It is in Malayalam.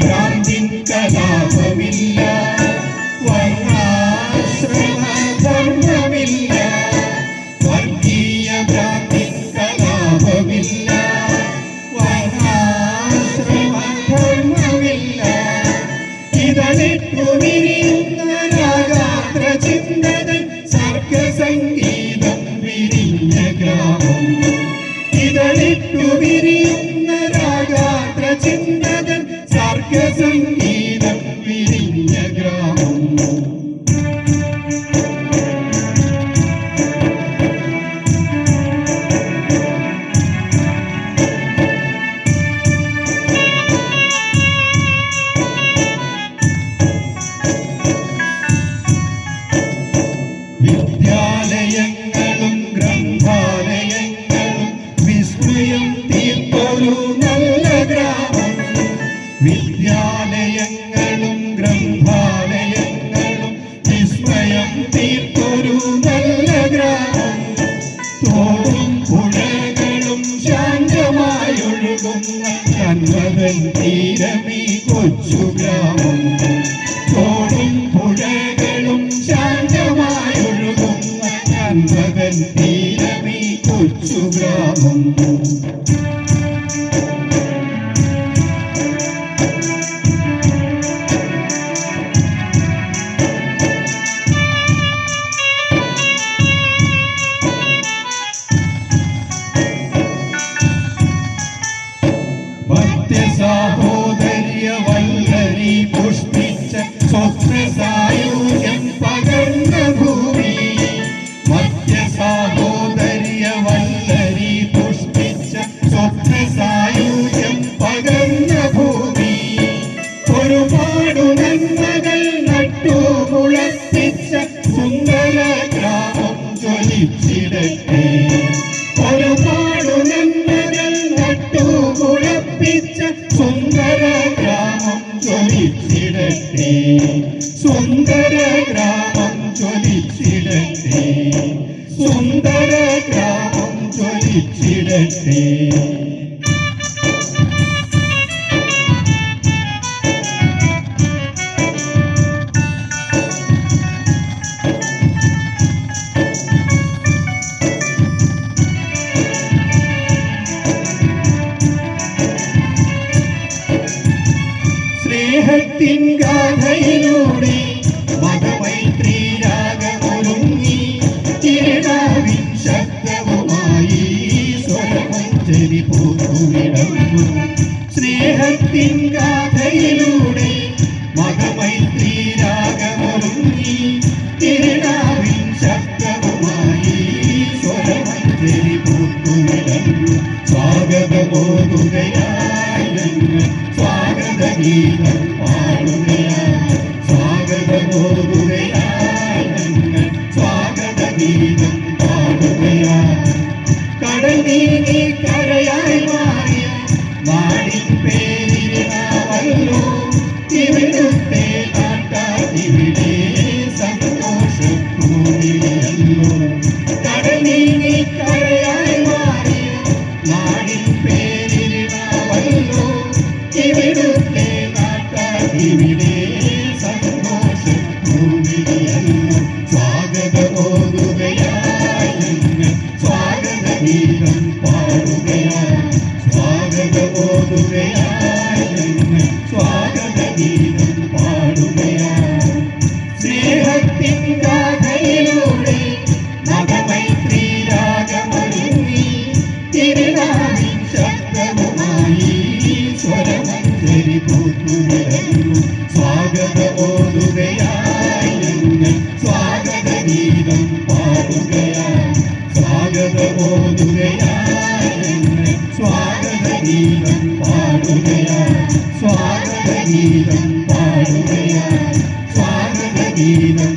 ഭ്രാന്തിൻ കലാപമില്ല, വർണ്ണാശ്രമ ധർമ്മമില്ല. വർഗീയ ഭ്രാന്തിൻ കലാപമില്ല, വർണ്ണാശ്രമ ധർമ്മമില്ല. ഇതളിട്ടു വിരിയുന്ന രാഗാത്ര ചിന്തതൻ സർഗസംഗീതം വിരിഞ്ഞ ഗ്രാമം. ഇതളിട്ടു വിരിയുന്ന രാഗാത്ര ചിന്തതൻ സർഗസംഗീതം വിരിഞ്ഞ ഗ്രാമം. വിദ്യാലയങ്ങളും ഗ്രന്ഥാലയങ്ങളും വിസ്മയം തീർത്തൊരു നല്ല ഗ്രാമം. വിദ്യാലയങ്ങളും ഗ്രന്ഥാലയങ്ങളും വിസ്മയം തീർത്തൊരു നല്ല ഗ്രാമം. തോടും പുഴകളും ശാന്തമായൊഴുകുന്ന കന്മതൻ തീരമീ കൊച്ചു ഗ്രാമം. തോടും പുഴകളും ശാന്തമായൊഴുകുന്ന കന്മതൻ തീരമീ കൊച്ചു ഗ്രാമം. സഹോദര്യ വല്ലരി പുഷ്പിച്ച സ്വപ്ന സായൂജ്യം പകർന്ന ഭൂമി. മധ്യ സാഹോദര്യ വല്ലരി പുഷ്പിച്ച സ്വപ്ന സായൂജ്യം പകർന്ന ഭൂമി. ഒരുപാടു നന്മകൾ നട്ടു മുളപ്പിച്ച സുന്ദര ഗ്രാമം ജ്വലിച്ചിടട്ടെ. ഒരുപാടു നന്മകൾ നട്ടു മുളപ്പിച്ച സുന്ദര ഗ്രാമം ജ്വലിച്ചിടട്ടെ. സുന്ദര ഗ്രാമം ജ്വലിച്ചിടട്ടെ. സുന്ദര ഗ്രാമം ജ്വലിച്ചിടട്ടെ. സ്നേഹത്തിൻ ഗാഥയിലൂടെ മതമൈത്രി രാഗമൊരുങ്ങി കിരീടാവിൻ ശബ്ദവുമായി സ്വരമഞ്ജരി പൂത്തുവിടന്നു. സ്നേഹത്തിൻ ഗാഥയിലൂടെ മതമൈത്രി രാഗമൊരുങ്ങി കിരീടാവിൻ ശബ്ദവുമായി സ്വരമഞ്ജരി പൂത്തുവിടന്നു. സ്വാഗതമോതുകയായി ഞങ്ങൾ സ്വാഗതഗീതം പാടുകയായി. സ്വാഗതമോതുകയായി ഞങ്ങൾ സ്വാഗതഗീതം പാടുകയായി. കടൽ നീങ്ങി കരയായി മാറിയ നാടിൻ പേരിനാവല്ലോ ഇവിടുത്തെ നാട്ടാർ. ഇവിടെ സന്തോഷഭൂമിയല്ലോ. കടൽ നീങ്ങി കരയായി മാറിയ നാടിൻ പേരിനാവല്ലോ ഇവിടുത്തെ നാട്ടാർ. ഇവിടെ സന്തോഷഭൂമിയല്ലോ. സ്വാഗതമോതുകയായി ഞങ്ങൾ സ്വാഗതഗീതം പാടുകയായി. സ്വാഗതമോതുകയായി ഞങ്ങൾ സ്വാഗതഗീതം പാടുകയായി. സ്നേഹത്തിൻ ഗാഥയിലൂടെ മതമൈത്രി രാഗമൊരുങ്ങി തിരുനാവിൻ ശബ്ദവുമായി സ്വരമഞ്ജരി പൂത്തുവിടന്നു. സ്വാഗതമോതുകയായി ഞങ്ങൾ സ്വാഗതഗീതം പാടുകയായി. സ്വാഗതമോതുകയായി ഞങ്ങൾ സ്വാഗതഗീതം പാടുകയായി. സ്വാഗതഗീതം പാടുകയായി. സ്വാഗതഗീതം